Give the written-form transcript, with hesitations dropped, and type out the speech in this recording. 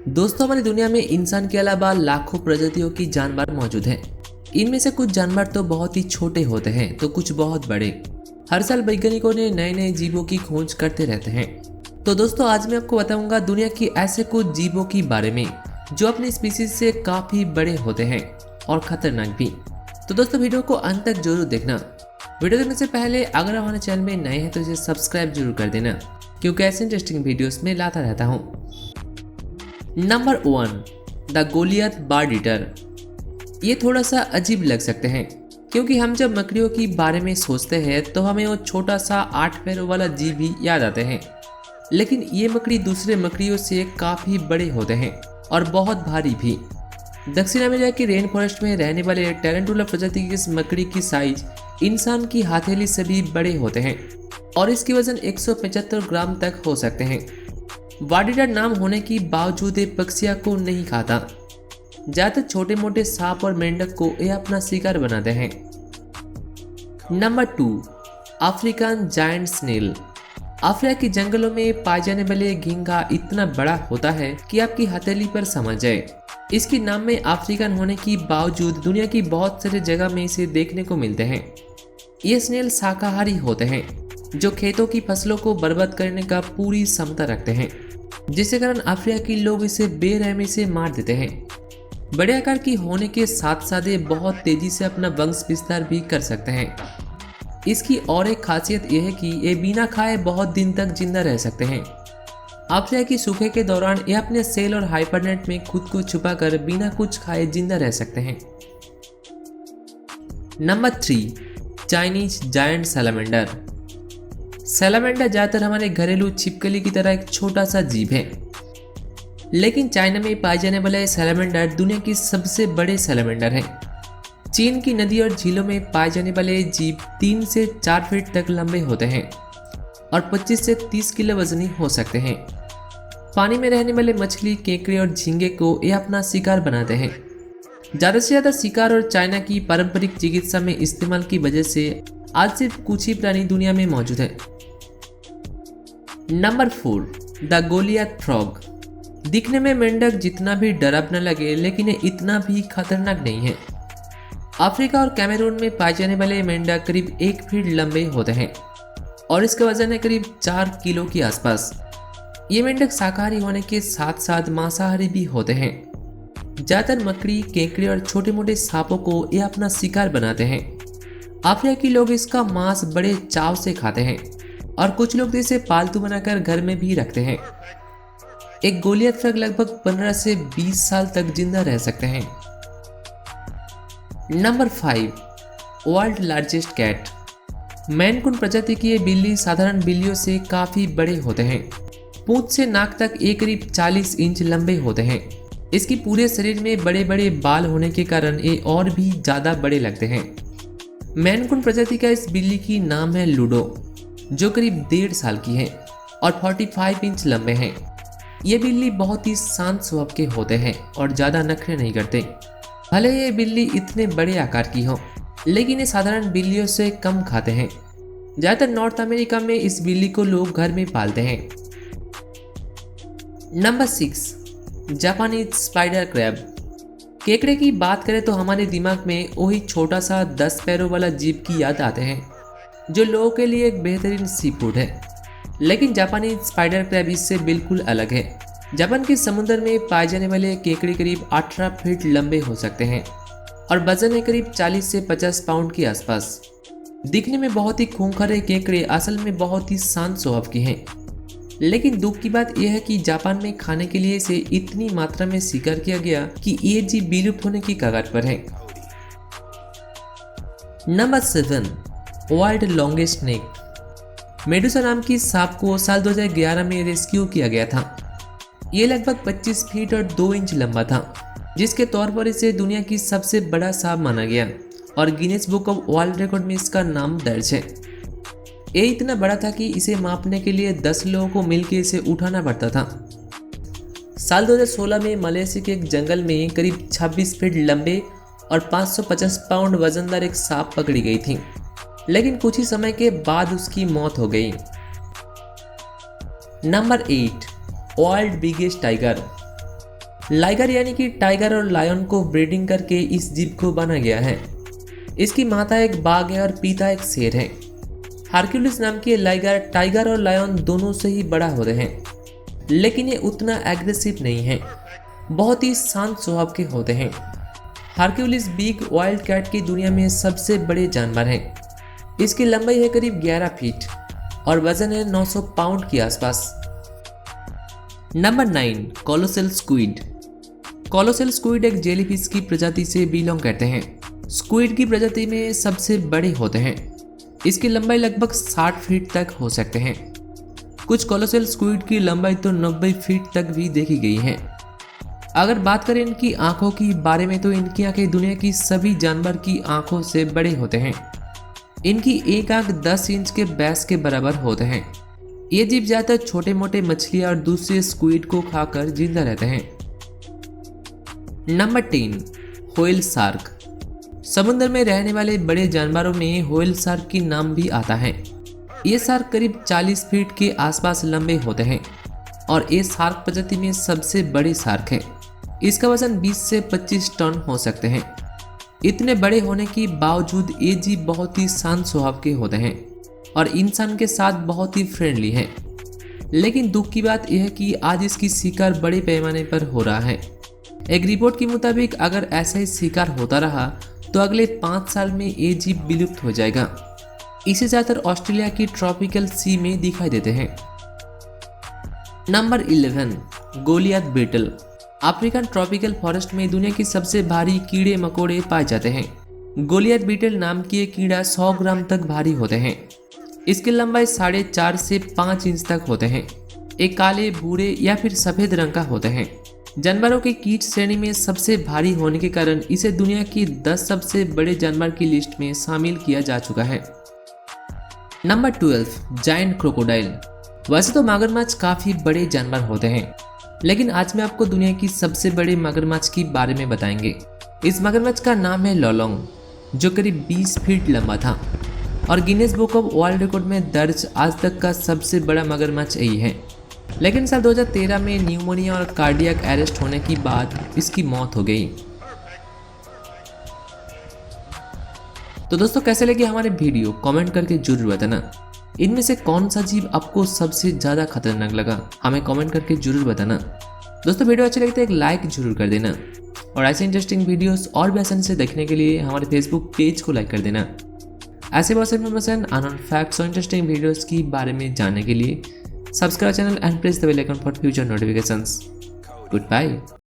दोस्तों, हमारी दुनिया में इंसान के अलावा लाखों प्रजातियों की जानवर मौजूद हैं। इनमें से कुछ जानवर तो बहुत ही छोटे होते हैं तो कुछ बहुत बड़े। हर साल वैज्ञानिकों ने नए नए जीवों की खोज करते रहते हैं। तो दोस्तों, आज मैं आपको बताऊंगा दुनिया की ऐसे कुछ जीवों के बारे में जो अपनी स्पीसीज से काफी बड़े होते हैं और खतरनाक भी। तो दोस्तों, वीडियो को अंत तक जरूर देखना। वीडियो देखने से पहले अगर हमारे चैनल में नए हैं तो इसे सब्सक्राइब जरूर कर देना, क्योंकि ऐसे इंटरेस्टिंग वीडियोस में लाता रहता हूँ। Number 1, the Goliath bird eater. ये थोड़ा सा अजीब लग सकते हैं क्योंकि हम जब मकड़ियों के बारे में सोचते हैं तो हमें वो छोटा सा 8 पैरों वाला जीव ही याद आते हैं, लेकिन ये मकड़ी दूसरे मकड़ियों से काफ़ी बड़े होते हैं और बहुत भारी भी। दक्षिण अमेरिका की रेन फॉरेस्ट में रहने वाले टेरेंटुला प्रजाति की इस मकड़ी की साइज इंसान की हथेली से भी बड़े होते हैं और इसकी वजन 175 ग्राम तक हो सकते हैं। बर्ड ईटर नाम होने के बावजूद ये पक्षियों को नहीं खाता। ज्यादातर छोटे मोटे सांप और मेंढक को ये अपना शिकार बनाते हैं। Number 2, African giant snail. Africa के जंगलों में पाए जाने वाले घिंगा इतना बड़ा होता है कि आपकी हथेली पर समझ जाए। इसके नाम में अफ्रीकन होने के बावजूद दुनिया की बहुत सारी जगह में इसे देखने को मिलते हैं। ये स्नेल शाकाहारी होते हैं जो खेतों की फसलों को बर्बाद करने का पूरी क्षमता रखते हैं, जिसके कारण अफ्रीका के लोग इसे बेरहमी से मार देते हैं। बड़े आकार की होने के साथ साथ ये बहुत तेजी से अपना वंश विस्तार भी कर सकते हैं। इसकी और एक खासियत यह है कि ये बिना खाए बहुत दिन तक जिंदा रह सकते हैं। अफ्रीका की सूखे के दौरान ये अपने सेल और हाइबरनेट में खुद को छुपाकर बिना कुछ खाए जिंदा रह सकते हैं। Number 3, Chinese giant salamander. Salamander ज्यादातर हमारे घरेलू छिपकली की तरह एक छोटा सा जीव है, लेकिन चाइना में पाए जाने वाले सैलामेंडर दुनिया की सबसे बड़े सैलामेंडर हैं। चीन की नदी और झीलों में पाए जाने वाले जीव 3 से 4 फीट तक लंबे होते हैं और 25 से 30 किलो वजनी हो सकते हैं। पानी में रहने वाले मछली, केकड़े और झींगे को ये अपना शिकार बनाते हैं। ज़्यादा से ज़्यादा शिकार और चाइना की पारंपरिक चिकित्सा में इस्तेमाल की वजह से आज सिर्फ कुछ ही प्राणी दुनिया में मौजूद है। Number 4, the Goliath frog. दिखने में मेंढक जितना भी डरावना लगे, लेकिन ये इतना भी खतरनाक नहीं है। अफ्रीका और कैमरून में पाए जाने वाले मेंढक करीब 1 फीट लंबे होते हैं और इसका वजन है करीब 4 किलो के आसपास। ये मेंढक शाकाहारी होने के साथ साथ मांसाहारी भी होते हैं। ज्यादातर मकड़ी, केकड़े और छोटे मोटे सांपों को ये अपना शिकार बनाते हैं। अफ्रीका के लोग इसका मांस बड़े चाव से खाते हैं और कुछ लोग इसे पालतू बनाकर घर में भी रखते हैं। एक गोलियत फ्रॉग लगभग 15 से 20 साल तक जिंदा रह सकते हैं। Number 5, world largest cat. Maine Coon प्रजाति की ये बिल्ली साधारण बिल्लियों से काफी बड़े होते हैं। पूंछ से नाक तक ये करीब 40 इंच लंबे होते हैं। इसकी पूरे शरीर में बड़े बड़े बाल होने के कारण ये और भी ज्यादा बड़े लगते हैं। मैनकून प्रजाति का इस बिल्ली की नाम है लूडो, जो करीब 1.5 साल की है और 45 इंच लंबे हैं। ये बिल्ली बहुत ही शांत स्वभाव के होते हैं और ज़्यादा नखरे नहीं करते। भले ये बिल्ली इतने बड़े आकार की हो, लेकिन ये साधारण बिल्लियों से कम खाते हैं। ज़्यादातर नॉर्थ अमेरिका में इस बिल्ली को लोग घर में पालते हैं। Number 6, Japanese spider crab. केकड़े की बात करें तो हमारे दिमाग में वही छोटा सा 10 पैरों वाला जीव की याद आते हैं, जो लोगों के लिए एक बेहतरीन सी फूड है। लेकिन जापानी स्पाइडर क्रैब इससे बिल्कुल अलग है। जापान के समुद्र में पाए जाने वाले केकड़े करीब 18 फीट लंबे हो सकते हैं और वजन है करीब 40 से 50 पाउंड के आसपास। दिखने में बहुत ही खूंखार केकड़े असल में बहुत ही शांत स्वभाव के हैं, लेकिन दुख की बात यह है कि जापान में खाने के लिए इसे इतनी मात्रा में शिकार किया गया कि ये जीव विलुप्त होने की कगार पर है। Number 7, world longest snake. Medusa नाम की सांप को साल 2011 में रेस्क्यू किया गया था। ये लगभग 25 फीट और 2 इंच लंबा था, जिसके तौर पर इसे दुनिया की सबसे बड़ा सांप माना गया और Guinness book of world record में इसका नाम दर्ज है। ये इतना बड़ा था कि इसे मापने के लिए 10 लोगों को मिलकर इसे उठाना पड़ता था। साल 2016 में मलेशिया के एक जंगल में करीब 26 फीट लंबे और 550 पाउंड वजनदार एक सांप पकड़ी गई थी, लेकिन कुछ ही समय के बाद उसकी मौत हो गई। Number 8, world biggest tiger. Liger यानी कि टाइगर और लायन को ब्रीडिंग करके इस जीव को बना गया है। इसकी माता एक बाघ है और पिता एक शेर है। हरक्यूलिस नाम के लाइगर टाइगर और लायन दोनों से ही बड़ा होते हैं, लेकिन ये उतना एग्रेसिव नहीं है, बहुत ही शांत स्वभाव के होते हैं। हरक्यूलिस बिग वाइल्ड कैट की दुनिया में सबसे बड़े जानवर है। इसकी लंबाई है करीब 11 फीट और वजन है 900 पाउंड के आसपास। Number 9, colossal squid. Colossal squid एक जेलीफिश की प्रजाति से बिलोंग करते हैं। स्क्विड की प्रजाति में सबसे बड़े होते हैं। इसकी लंबाई लगभग 60 फीट तक हो सकते हैं। कुछ कोलोसेल स्क्विड की लंबाई तो 90 फीट तक भी देखी गई है। अगर बात करें इनकी आंखों की बारे में तो इनकी आंखें दुनिया की सभी जानवर की आंखों से बड़े होते हैं। इनकी एक आंख 10 इंच के व्यास के बराबर होते हैं। ये जीव ज्यादातर छोटे मोटे मछलियां और दूसरे स्क्विड को खाकर जिंदा रहते हैं। Number 10, whale shark. समुद्र में रहने वाले बड़े जानवरों में व्हेल शार्क की नाम भी आता है। ये शार्क करीब 40 फीट के आसपास लंबे होते हैं और ये शार्क प्रजाति में सबसे बड़े शार्क है। इसका वजन 20 से 25 टन हो सकते हैं। इतने बड़े होने के बावजूद ये जीव बहुत ही शांत स्वभाव के होते हैं और इंसान के साथ बहुत ही फ्रेंडली है। लेकिन दुख की बात यह है कि आज इसकी शिकार बड़े पैमाने पर हो रहा है। एक रिपोर्ट के मुताबिक अगर ऐसा ही शिकार होता रहा तो अगले 5 साल में ये जीव विलुप्त हो जाएगा। इसे ज्यादातर ऑस्ट्रेलिया की ट्रॉपिकल सी में दिखाई देते हैं। Number 11, goliath beetle. African tropical forest में दुनिया की सबसे भारी कीड़े मकोड़े पाए जाते हैं। गोलियत बीटल नाम की ये कीड़ा 100 ग्राम तक भारी होते हैं। इसकी लंबाई 4.5 से 5 इंच तक होते हैं। एक काले, भूरे या फिर सफेद रंग का होते हैं। जानवरों के कीट श्रेणी में सबसे भारी होने के कारण इसे दुनिया की 10 सबसे बड़े जानवर की लिस्ट में शामिल किया जा चुका है। Number 12, giant crocodile. वैसे तो मगरमच्छ काफी बड़े जानवर होते हैं, लेकिन आज मैं आपको दुनिया की सबसे बड़े मगरमच्छ के बारे में बताएंगे। इस मगरमच्छ का नाम है लोलोंग, जो करीब 20 फीट लंबा था और Guinness book of world record में दर्ज आज तक का सबसे बड़ा मगरमच्छ यही है। लेकिन साल 2013 में न्यूमोनिया और कार्डियक अरेस्ट होने के बाद इसकी मौत हो गई। तो दोस्तों, कैसे लगे हमारे वीडियो कमेंट करके जरूर बताना। इनमें से कौन सा जीव आपको सबसे ज्यादा खतरनाक लगा, हमें कमेंट करके जरूर बताना। दोस्तों, वीडियो अच्छी लगती है एक लाइक जरूर कर देना और ऐसे इंटरेस्टिंग वीडियोस और भी आसानी से देखने के लिए हमारे फेसबुक पेज को लाइक कर देना। ऐसे बहुत सारे इन्फॉर्मेशन, अननोन फैक्ट्स और इंटरेस्टिंग वीडियोस के बारे में जानने के लिए subscribe channel and press the bell icon for future notifications. Good bye.